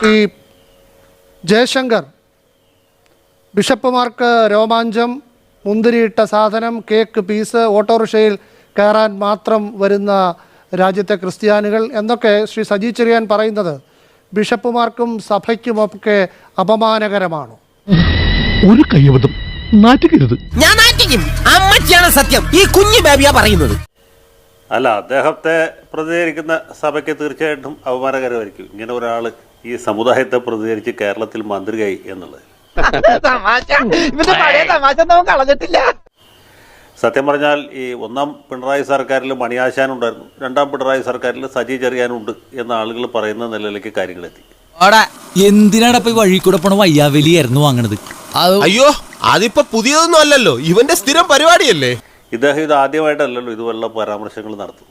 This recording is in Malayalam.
ഈ ജയശങ്കർ ബിഷപ്പുമാർക്ക് രോമാഞ്ചം, മുന്തിരിയിട്ട സാധനം, കേക്ക് പീസ്, ഓട്ടോറിക്ഷയിൽ കയറാൻ മാത്രം വരുന്ന രാജ്യത്തെ ക്രിസ്ത്യാനികൾ എന്നൊക്കെ ശ്രീ സജി ചെറിയാൻ പറയുന്നത് ബിഷപ്പുമാർക്കും സഭയ്ക്കുമൊക്കെ അപമാനകരമാണോ? ഒരു കയ്യബദ്ധം നാറ്റിക്കരുത്. ഞാൻ നാറ്റിക്കും. അമ്മച്ചിയാണ് സത്യം. ഈ കുഞ്ഞു ബേബിയാ പറയുന്നത്. അല്ല, അദ്ദേഹത്തെ പ്രതികരിക്കുന്ന സഭയ്ക്ക് തീർച്ചയായിട്ടും അപമാനകരമായിരിക്കും ഇങ്ങനെ ഒരാൾ ഈ സമുദായത്തെ പ്രതികരിച്ച് കേരളത്തിൽ മന്ത്രിയായി എന്നുള്ളത്. സത്യം പറഞ്ഞാൽ ഈ ഒന്നാം പിണറായി സർക്കാരിൽ മണിയാശാനുണ്ടായിരുന്നു, രണ്ടാം പിണറായി സർക്കാരിൽ സജി ചെറിയാനുണ്ട് എന്ന ആളുകൾ പറയുന്ന നിലയിലേക്ക് കാര്യങ്ങളെത്തി. എന്തിനാടപ്പ വഴി കൂടെ പോണ വയ്യാവലിയായിരുന്നു വാങ്ങണത്? അയ്യോ, അതിപ്പോ പുതിയതൊന്നും അല്ലല്ലോ, ഇവന്റെ സ്ഥിരം പരിപാടിയല്ലേ. ഇദ്ദേഹം ഇത് ആദ്യമായിട്ടല്ലല്ലോ ഇതുപോലുള്ള പരാമർശങ്ങൾ നടത്തും.